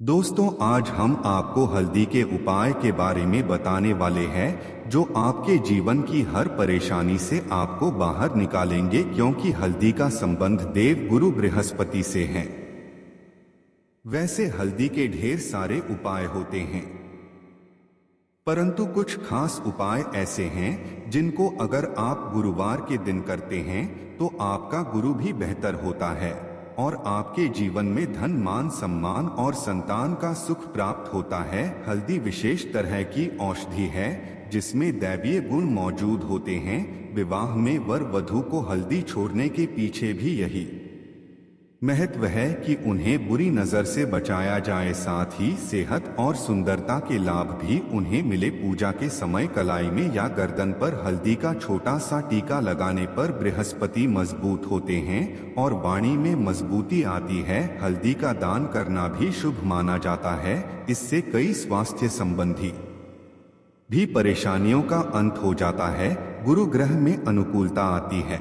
दोस्तों, आज हम आपको हल्दी के उपाय के बारे में बताने वाले हैं जो आपके जीवन की हर परेशानी से आपको बाहर निकालेंगे, क्योंकि हल्दी का संबंध देव गुरु बृहस्पति से है। वैसे हल्दी के ढेर सारे उपाय होते हैं, परंतु कुछ खास उपाय ऐसे हैं जिनको अगर आप गुरुवार के दिन करते हैं तो आपका गुरु भी बेहतर होता है और आपके जीवन में धन, मान, सम्मान और संतान का सुख प्राप्त होता है। हल्दी विशेष तरह की औषधि है जिसमें दैवीय गुण मौजूद होते हैं। विवाह में वर वधू को हल्दी छोड़ने के पीछे भी यही महत्व है कि उन्हें बुरी नजर से बचाया जाए, साथ ही सेहत और सुंदरता के लाभ भी उन्हें मिले। पूजा के समय कलाई में या गर्दन पर हल्दी का छोटा सा टीका लगाने पर बृहस्पति मजबूत होते हैं और वाणी में मजबूती आती है। हल्दी का दान करना भी शुभ माना जाता है। इससे कई स्वास्थ्य संबंधी भी परेशानियों का अंत हो जाता है। गुरु ग्रह में अनुकूलता आती है।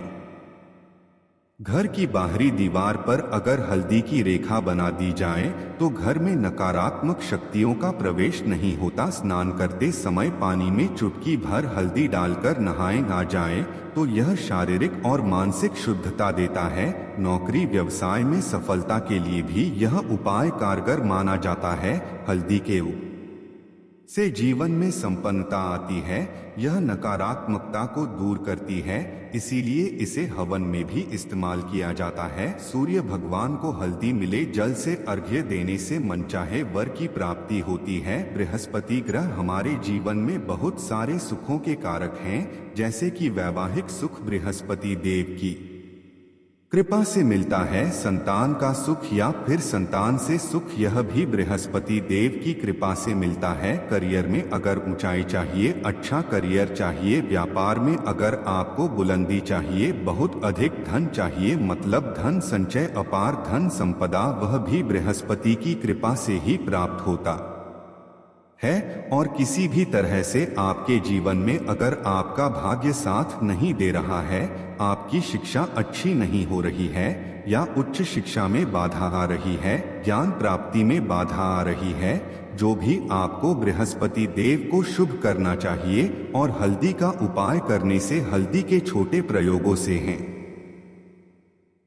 घर की बाहरी दीवार पर अगर हल्दी की रेखा बना दी जाए तो घर में नकारात्मक शक्तियों का प्रवेश नहीं होता। स्नान करते समय पानी में चुटकी भर हल्दी डालकर नहाए ना जाए तो यह शारीरिक और मानसिक शुद्धता देता है। नौकरी व्यवसाय में सफलता के लिए भी यह उपाय कारगर माना जाता है। हल्दी के से जीवन में संपन्नता आती है। यह नकारात्मकता को दूर करती है, इसीलिए इसे हवन में भी इस्तेमाल किया जाता है। सूर्य भगवान को हल्दी मिले जल से अर्घ्य देने से मनचाहे वर की प्राप्ति होती है। बृहस्पति ग्रह हमारे जीवन में बहुत सारे सुखों के कारक हैं, जैसे कि वैवाहिक सुख बृहस्पति देव की कृपा से मिलता है। संतान का सुख या फिर संतान से सुख, यह भी बृहस्पति देव की कृपा से मिलता है। करियर में अगर ऊंचाई चाहिए, अच्छा करियर चाहिए, व्यापार में अगर आपको बुलंदी चाहिए, बहुत अधिक धन चाहिए, मतलब धन संचय, अपार धन संपदा, वह भी बृहस्पति की कृपा से ही प्राप्त होता है। और किसी भी तरह से आपके जीवन में अगर आपका भाग्य साथ नहीं दे रहा है, आपकी शिक्षा अच्छी नहीं हो रही है या उच्च शिक्षा में बाधा आ रही है, ज्ञान प्राप्ति में बाधा आ रही है, जो भी आपको बृहस्पति देव को शुभ करना चाहिए। और हल्दी का उपाय करने से हल्दी के छोटे प्रयोगों से हैं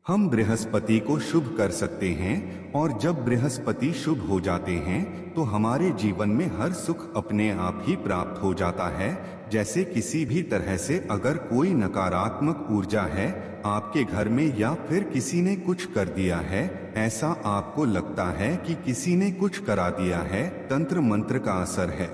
हम बृहस्पति को शुभ कर सकते हैं। और जब बृहस्पति शुभ हो जाते हैं तो हमारे जीवन में हर सुख अपने आप ही प्राप्त हो जाता है। जैसे किसी भी तरह से अगर कोई नकारात्मक ऊर्जा है आपके घर में या फिर किसी ने कुछ कर दिया है, ऐसा आपको लगता है कि किसी ने कुछ करा दिया है, तंत्र मंत्र का असर है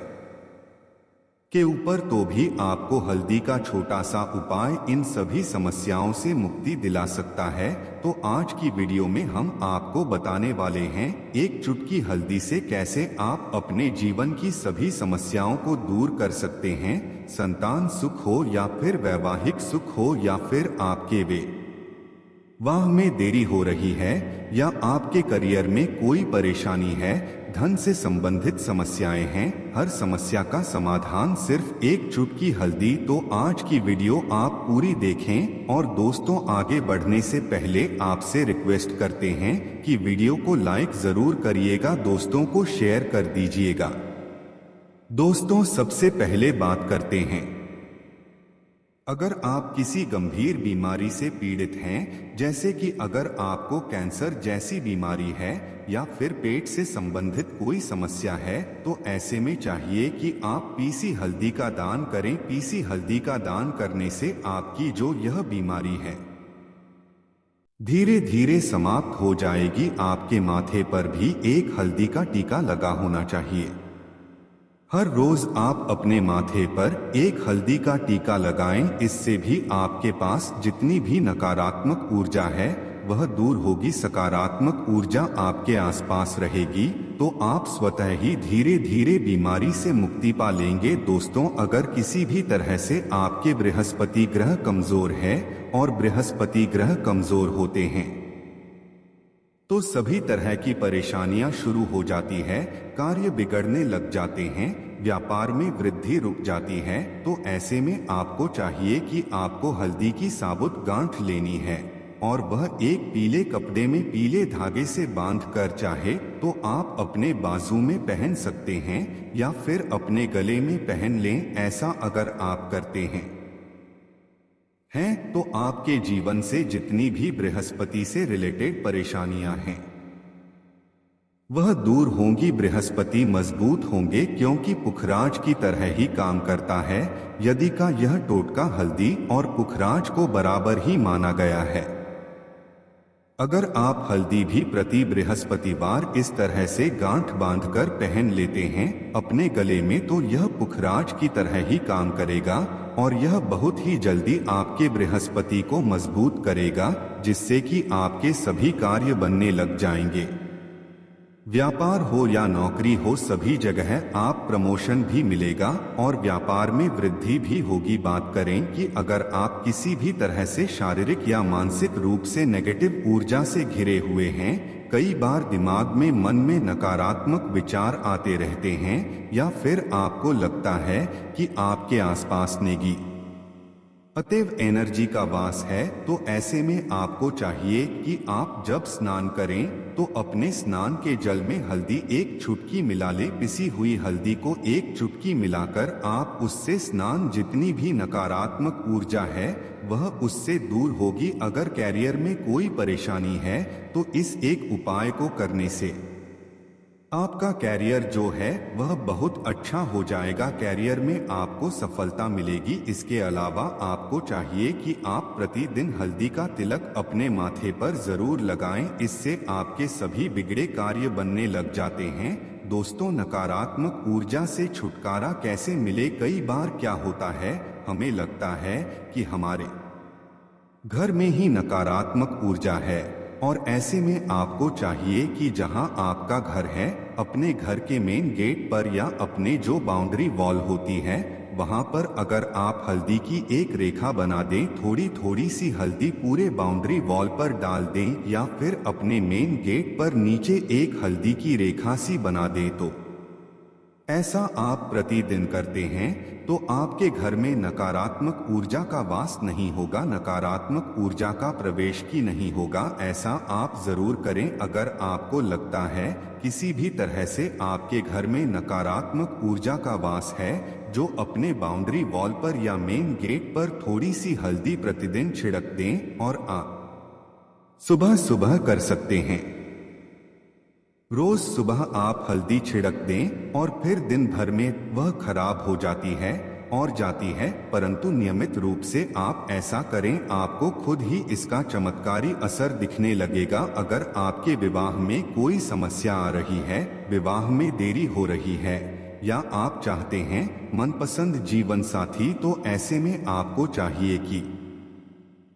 के ऊपर, तो भी आपको हल्दी का छोटा सा उपाय इन सभी समस्याओं से मुक्ति दिला सकता है। तो आज की वीडियो में हम आपको बताने वाले हैं एक चुटकी हल्दी से कैसे आप अपने जीवन की सभी समस्याओं को दूर कर सकते हैं। संतान सुख हो या फिर वैवाहिक सुख हो या फिर आपके विवाह में देरी हो रही है या आपके करियर में कोई परेशानी है, धन से संबंधित समस्याएं हैं, हर समस्या का समाधान सिर्फ एक चुटकी हल्दी। तो आज की वीडियो आप पूरी देखें। और दोस्तों, आगे बढ़ने से पहले आपसे रिक्वेस्ट करते हैं कि वीडियो को लाइक जरूर करिएगा, दोस्तों को शेयर कर दीजिएगा। दोस्तों, सबसे पहले बात करते हैं, अगर आप किसी गंभीर बीमारी से पीड़ित हैं, जैसे कि अगर आपको कैंसर जैसी बीमारी है या फिर पेट से संबंधित कोई समस्या है, तो ऐसे में चाहिए कि आप पीसी हल्दी का दान करें। पीसी हल्दी का दान करने से आपकी जो यह बीमारी है धीरे धीरे समाप्त हो जाएगी। आपके माथे पर भी एक हल्दी का टीका लगा होना चाहिए। हर रोज आप अपने माथे पर एक हल्दी का टीका लगाएं, इससे भी आपके पास जितनी भी नकारात्मक ऊर्जा है वह दूर होगी, सकारात्मक ऊर्जा आपके आसपास रहेगी, तो आप स्वतः ही धीरे धीरे बीमारी से मुक्ति पा लेंगे। दोस्तों, अगर किसी भी तरह से आपके बृहस्पति ग्रह कमजोर है और बृहस्पति ग्रह कमजोर होते हैं तो सभी तरह की परेशानियां शुरू हो जाती है, कार्य बिगड़ने लग जाते हैं, व्यापार में वृद्धि रुक जाती है। तो ऐसे में आपको चाहिए कि आपको हल्दी की साबुत गांठ लेनी है और वह एक पीले कपड़े में पीले धागे से बांधकर चाहे तो आप अपने बाजू में पहन सकते हैं या फिर अपने गले में पहन लें। ऐसा अगर आप करते हैं तो आपके जीवन से जितनी भी बृहस्पति से रिलेटेड परेशानियां हैं वह दूर होंगी। बृहस्पति मजबूत होंगे क्योंकि पुखराज की तरह ही काम करता है। यदि का यह टोटका हल्दी और पुखराज को बराबर ही माना गया है। अगर आप हल्दी भी प्रति बृहस्पतिवार इस तरह से गांठ बांधकर पहन लेते हैं अपने गले में तो यह पुखराज की तरह ही काम करेगा और यह बहुत ही जल्दी आपके बृहस्पति को मजबूत करेगा, जिससे कि आपके सभी कार्य बनने लग जाएंगे। व्यापार हो या नौकरी हो, सभी जगह आप प्रमोशन भी मिलेगा और व्यापार में वृद्धि भी होगी। बात करें कि अगर आप किसी भी तरह से शारीरिक या मानसिक रूप से नेगेटिव ऊर्जा से घिरे हुए हैं, कई बार दिमाग में मन में नकारात्मक विचार आते रहते हैं या फिर आपको लगता है कि आपके आसपास नेगी अतएव एनर्जी का वास है, तो ऐसे में आपको चाहिए कि आप जब स्नान करें तो अपने स्नान के जल में हल्दी एक चुटकी मिला ले। पिसी हुई हल्दी को एक चुटकी मिलाकर आप उससे स्नान, जितनी भी नकारात्मक ऊर्जा है वह उससे दूर होगी। अगर कैरियर में कोई परेशानी है तो इस एक उपाय को करने से आपका कैरियर जो है वह बहुत अच्छा हो जाएगा। कैरियर में आपको सफलता मिलेगी। इसके अलावा आपको चाहिए कि आप प्रतिदिन हल्दी का तिलक अपने माथे पर जरूर लगाएं। इससे आपके सभी बिगड़े कार्य बनने लग जाते हैं। दोस्तों, नकारात्मक ऊर्जा से छुटकारा कैसे मिले? कई बार क्या होता है, हमें लगता है कि हमारे घर में ही नकारात्मक ऊर्जा है और ऐसे में आपको चाहिए कि जहां आपका घर है अपने घर के मेन गेट पर या अपने जो बाउंड्री वॉल होती है वहां पर अगर आप हल्दी की एक रेखा बना दें, थोड़ी थोड़ी सी हल्दी पूरे बाउंड्री वॉल पर डाल दें या फिर अपने मेन गेट पर नीचे एक हल्दी की रेखा सी बना दें, तो ऐसा आप प्रतिदिन करते हैं तो आपके घर में नकारात्मक ऊर्जा का वास नहीं होगा, नकारात्मक ऊर्जा का प्रवेश ही नहीं होगा। ऐसा आप जरूर करें। अगर आपको लगता है किसी भी तरह से आपके घर में नकारात्मक ऊर्जा का वास है, जो अपने बाउंड्री वॉल पर या मेन गेट पर थोड़ी सी हल्दी प्रतिदिन छिड़क दें और आप सुबह सुबह कर सकते हैं। रोज सुबह आप हल्दी छिड़क दें और फिर दिन भर में वह खराब हो जाती है और जाती है, परंतु नियमित रूप से आप ऐसा करें, आपको खुद ही इसका चमत्कारी असर दिखने लगेगा। अगर आपके विवाह में कोई समस्या आ रही है, विवाह में देरी हो रही है या आप चाहते हैं मनपसंद जीवन साथी, तो ऐसे में आपको चाहिए कि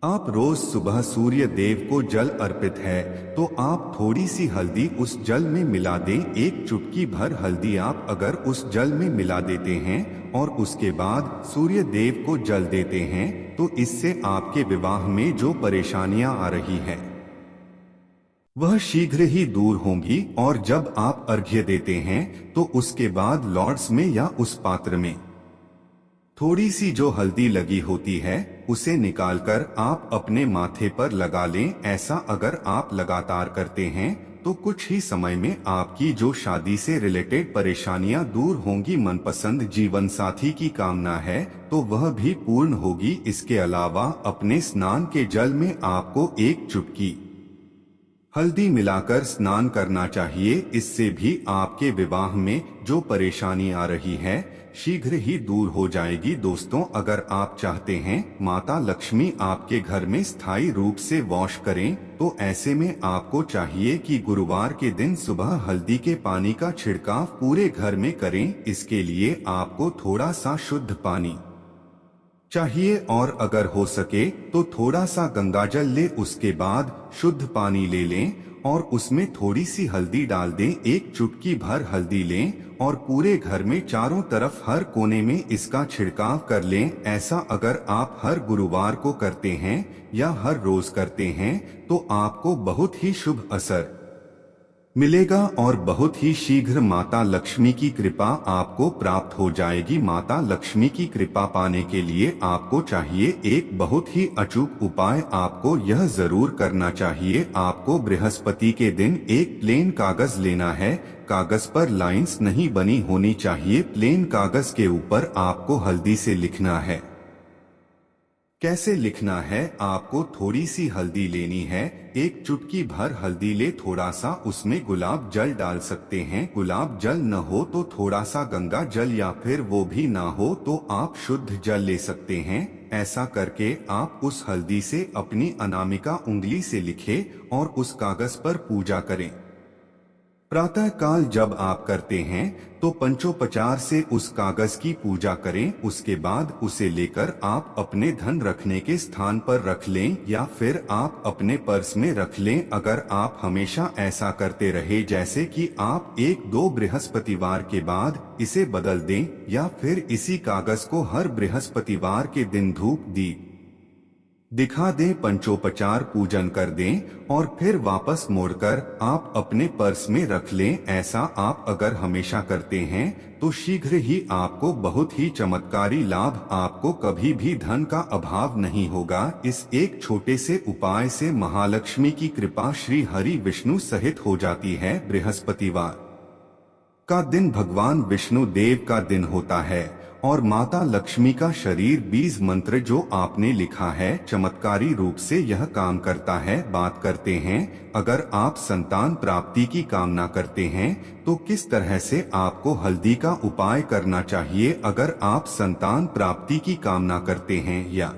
आप रोज सुबह सूर्य देव को जल अर्पित है तो आप थोड़ी सी हल्दी उस जल में मिला दें। एक चुटकी भर हल्दी आप अगर उस जल में मिला देते हैं और उसके बाद सूर्य देव को जल देते हैं तो इससे आपके विवाह में जो परेशानियां आ रही हैं वह शीघ्र ही दूर होंगी। और जब आप अर्घ्य देते हैं तो उसके बाद लॉर्ड्स में या उस पात्र में थोड़ी सी जो हल्दी लगी होती है उसे निकालकर आप अपने माथे पर लगा लें। ऐसा अगर आप लगातार करते हैं तो कुछ ही समय में आपकी जो शादी से रिलेटेड परेशानियां दूर होंगी। मनपसंद जीवन साथी की कामना है तो वह भी पूर्ण होगी। इसके अलावा अपने स्नान के जल में आपको एक चुटकी हल्दी मिलाकर स्नान करना चाहिए। इससे भी आपके विवाह में जो परेशानी आ रही है शीघ्र ही दूर हो जाएगी। दोस्तों, अगर आप चाहते हैं माता लक्ष्मी आपके घर में स्थायी रूप से वास करें तो ऐसे में आपको चाहिए कि गुरुवार के दिन सुबह हल्दी के पानी का छिड़काव पूरे घर में करें। इसके लिए आपको थोड़ा सा शुद्ध पानी चाहिए और अगर हो सके तो थोड़ा सा गंगाजल ले, उसके बाद शुद्ध पानी ले लें और उसमें थोड़ी सी हल्दी डाल दें। एक चुटकी भर हल्दी लें और पूरे घर में चारों तरफ हर कोने में इसका छिड़काव कर लें। ऐसा अगर आप हर गुरुवार को करते हैं या हर रोज करते हैं तो आपको बहुत ही शुभ असर मिलेगा और बहुत ही शीघ्र माता लक्ष्मी की कृपा आपको प्राप्त हो जाएगी। माता लक्ष्मी की कृपा पाने के लिए आपको चाहिए एक बहुत ही अचूक उपाय। आपको यह जरूर करना चाहिए। आपको बृहस्पति के दिन एक प्लेन कागज लेना है। कागज पर लाइंस नहीं बनी होनी चाहिए। प्लेन कागज के ऊपर आपको हल्दी से लिखना है। कैसे लिखना है? आपको थोड़ी सी हल्दी लेनी है, एक चुटकी भर हल्दी ले, थोड़ा सा उसमें गुलाब जल डाल सकते हैं। गुलाब जल न हो तो थोड़ा सा गंगा जल, या फिर वो भी ना हो तो आप शुद्ध जल ले सकते हैं। ऐसा करके आप उस हल्दी से अपनी अनामिका उंगली से लिखे और उस कागज पर पूजा करें। प्रातः काल जब आप करते हैं तो पंचोपचार से उस कागज की पूजा करें। उसके बाद उसे लेकर आप अपने धन रखने के स्थान पर रख लें, या फिर आप अपने पर्स में रख लें। अगर आप हमेशा ऐसा करते रहे, जैसे कि आप 1-2 बृहस्पतिवार के बाद इसे बदल दें, या फिर इसी कागज को हर बृहस्पतिवार के दिन धूप दिखा दें, पंचोपचार पूजन कर दें और फिर वापस मोड़कर आप अपने पर्स में रख लें। ऐसा आप अगर हमेशा करते हैं तो शीघ्र ही आपको बहुत ही चमत्कारी लाभ, आपको कभी भी धन का अभाव नहीं होगा। इस एक छोटे से उपाय से महालक्ष्मी की कृपा श्री हरि विष्णु सहित हो जाती है। बृहस्पतिवार का दिन भगवान विष्णु देव का दिन होता है और माता लक्ष्मी का शरीर बीज मंत्र जो आपने लिखा है, चमत्कारी रूप से यह काम करता है। बात करते हैं, अगर आप संतान प्राप्ति की कामना करते हैं तो किस तरह से आपको हल्दी का उपाय करना चाहिए। अगर आप संतान प्राप्ति की कामना करते हैं या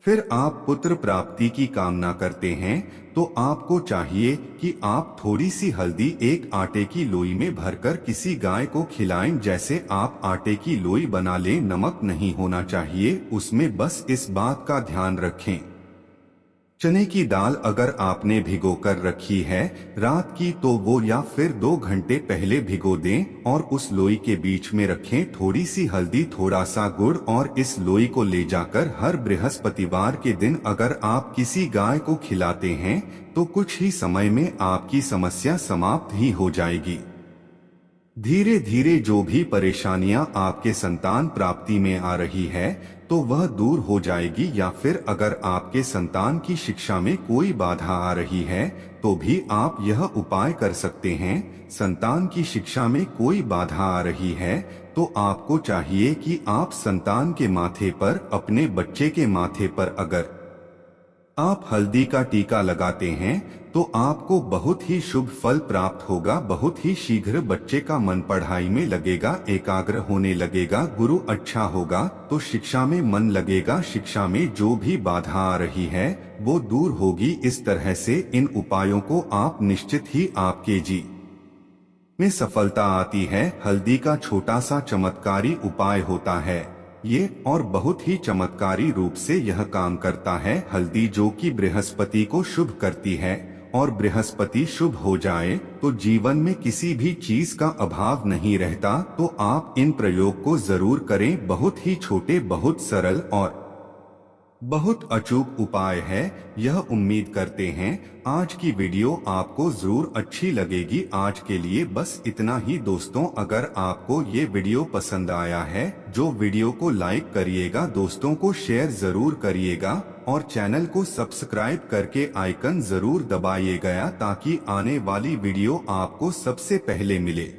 फिर आप पुत्र प्राप्ति की कामना करते हैं तो आपको चाहिए कि आप थोड़ी सी हल्दी एक आटे की लोई में भरकर किसी गाय को खिलाएं। जैसे आप आटे की लोई बना लें, नमक नहीं होना चाहिए उसमें। बस इस बात का ध्यान रखें। चने की दाल अगर आपने भिगो कर रखी है रात की, तो वो या फिर 2 घंटे पहले भिगो दें और उस लोई के बीच में रखें थोड़ी सी हल्दी, थोड़ा सा गुड़, और इस लोई को ले जाकर हर बृहस्पतिवार के दिन अगर आप किसी गाय को खिलाते हैं तो कुछ ही समय में आपकी समस्या समाप्त ही हो जाएगी। धीरे धीरे जो भी परेशानियां आपके संतान प्राप्ति में आ रही है तो वह दूर हो जाएगी। या फिर अगर आपके संतान की शिक्षा में कोई बाधा आ रही है तो भी आप यह उपाय कर सकते हैं। संतान की शिक्षा में कोई बाधा आ रही है तो आपको चाहिए कि आप संतान के माथे पर, अपने बच्चे के माथे पर अगर आप हल्दी का टीका लगाते हैं तो आपको बहुत ही शुभ फल प्राप्त होगा। बहुत ही शीघ्र बच्चे का मन पढ़ाई में लगेगा, एकाग्र होने लगेगा, गुरु अच्छा होगा तो शिक्षा में मन लगेगा। शिक्षा में जो भी बाधा आ रही है वो दूर होगी। इस तरह से इन उपायों को आप निश्चित ही आपके जी में सफलता आती है। हल्दी का छोटा सा चमत्कारी उपाय होता है ये, और बहुत ही चमत्कारी रूप से यह काम करता है। हल्दी जो कि बृहस्पति को शुभ करती है, और बृहस्पति शुभ हो जाए तो जीवन में किसी भी चीज का अभाव नहीं रहता। तो आप इन प्रयोग को जरूर करें। बहुत ही छोटे, बहुत सरल और बहुत अचूक उपाय है। यह उम्मीद करते हैं आज की वीडियो आपको जरूर अच्छी लगेगी। आज के लिए बस इतना ही दोस्तों। अगर आपको ये वीडियो पसंद आया है जो वीडियो को लाइक करिएगा, दोस्तों को शेयर जरूर करिएगा और चैनल को सब्सक्राइब करके आइकन जरूर दबाइएगा ताकि आने वाली वीडियो आपको सबसे पहले मिले।